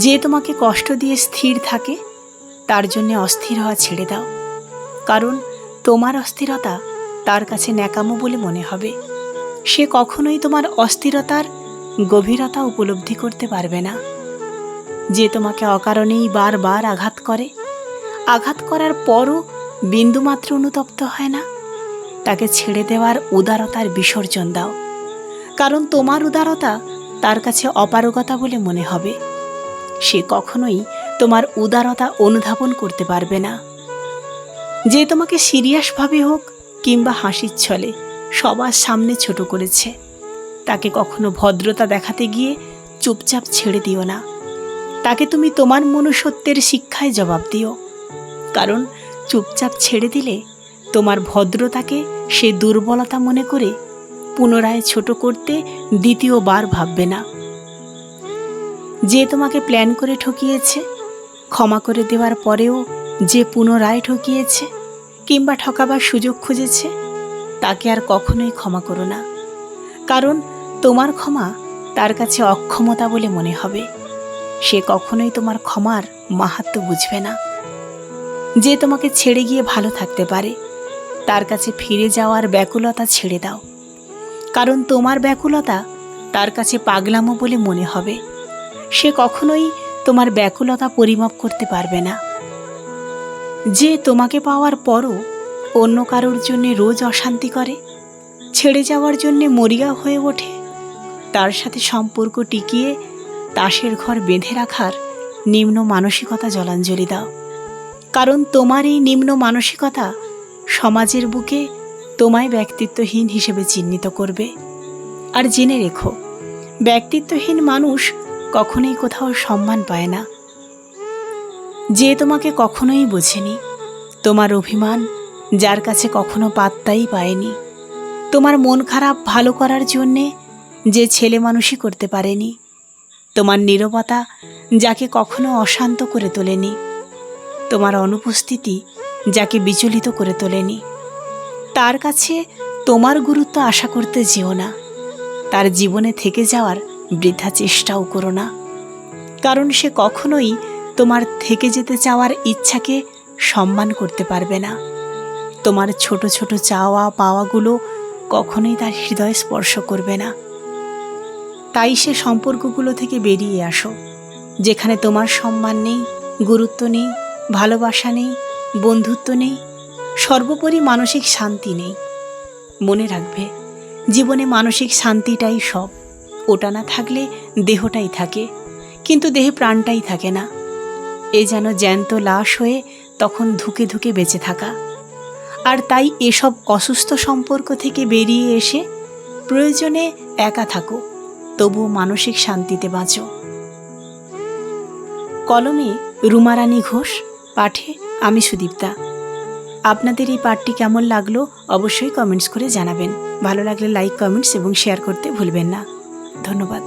যে তোমাকে কষ্ট দিয়ে স্থির থাকে তার জন্য অস্থির হওয়া ছেড়ে দাও, কারণ তোমার অস্থিরতা তার কাছে ন্যাকামো বলে মনে হবে। সে কখনোই তোমার অস্থিরতার গভীরতা উপলব্ধি করতে পারবে না। যে তোমাকে অকারণেই বারবার আঘাত করে, আঘাত করার পরও বিন্দুমাত্র অনুতপ্ত হয় না, তাকে ছেড়ে দেওয়ার উদারতার বিসর্জন দাও, কারণ তোমার উদারতা তার কাছে অপারগতা বলে মনে হবে। সে কখনোই তোমার উদারতা অনুধাবন করতে পারবে না। যে তোমাকে সিরিয়াসভাবে হোক কিংবা হাসির ছলে সবার সামনে ছোট করেছে, তাকে কখনো ভদ্রতা দেখাতে গিয়ে চুপচাপ ছেড়ে দিও না। তাকে তুমি তোমার মনুষ্যত্বের শিক্ষায় জবাব দিও, কারণ চুপচাপ ছেড়ে দিলে তোমার ভদ্রতাকে সে দুর্বলতা মনে করে পুনরায় ছোট করতে দ্বিতীয়বার ভাববে না। যে তোমাকে প্ল্যান করে ঠকিয়েছে, ক্ষমা করে দেওয়ার পরেও যে পুনরায় ঠকিয়েছে কিংবা ঠকাবার সুযোগ খুঁজেছে, তাকে আর কখনোই ক্ষমা করো না, কারণ তোমার ক্ষমা তার কাছে অক্ষমতা বলে মনে হবে। সে কখনোই তোমার ক্ষমার মাহাত্ম্য বুঝবে না। যে তোমাকে ছেড়ে গিয়ে ভালো থাকতে পারে, তার কাছে ফিরে যাওয়ার ব্যাকুলতা ছেড়ে দাও, কারণ তোমার ব্যাকুলতা তার কাছে পাগলামো বলে মনে হবে। সে কখনোই তোমার ব্যাকুলতা পরিমাপ করতে পারবে না। যে তোমাকে পাওয়ার পরও অন্য কারোর জন্য রোজ অশান্তি করে, ছেড়ে যাওয়ার জন্যে মরিয়া হয়ে ওঠে, তার সাথে সম্পর্ক টিকিয়ে তাসের ঘর বেঁধে রাখার নিম্ন মানসিকতা জলাঞ্জলি দাও, কারণ তোমার এই নিম্ন মানসিকতা সমাজের বুকে তোমায় ব্যক্তিত্বহীন হিসেবে চিহ্নিত করবে। আর জেনে রেখো, ব্যক্তিত্বহীন মানুষ কখনোই কোথাও সম্মান পায় না। যে তোমাকে কখনোই বোঝেনি, তোমার অভিমান যার কাছে কখনো পাত্তাই পায়নি, তোমার মন খারাপ ভালো করার জন্যে যে ছেলে মানুষই করতে পারেনি, তোমার নীরবতা যাকে কখনো অশান্ত করে তোলেনি, তোমার অনুপস্থিতি যাকে বিচলিত করে তোলেনি, তার কাছে তোমার গুরুত্ব আশা করতে যেও না। তার জীবনে থেকে যাওয়ার বৃথা চেষ্টাও করো না, কারণ সে কখনোই তোমার থেকে যেতে চাওয়ার ইচ্ছাকে সম্মান করতে পারবে না। তোমার ছোট ছোট চাওয়া পাওয়াগুলো কখনোই তার হৃদয় স্পর্শ করবে না। তাই সে সম্পর্কগুলো থেকে বেরিয়ে আসো, যেখানে তোমার সম্মান নেই, গুরুত্ব নেই, ভালোবাসা নেই, বন্ধুত্ব নেই, সর্বোপরি মানসিক শান্তি নেই। মনে রাখবে, জীবনে মানসিক শান্তিটাই সব। ওটা না থাকলে দেহটাই থাকে, কিন্তু দেহে প্রাণটাই থাকে না। এ যেন জ্যান্ত লাশ হয়ে তখন ধুকে ধুকে বেঁচে থাকা। আর তাই এসব অসুস্থ সম্পর্ক থেকে বেরিয়ে এসে প্রয়োজনে একা থাকো, তবুও মানসিক শান্তিতে বাঁচো। কলমে রুমারানী ঘোষ, পাঠে আমি সুদীপ্তা। আপনাদের এই পাঠটি কেমন লাগলো অবশ্যই কমেন্টস করে জানাবেন। ভালো লাগলে লাইক, কমেন্টস এবং শেয়ার করতে ভুলবেন না। ধন্যবাদ।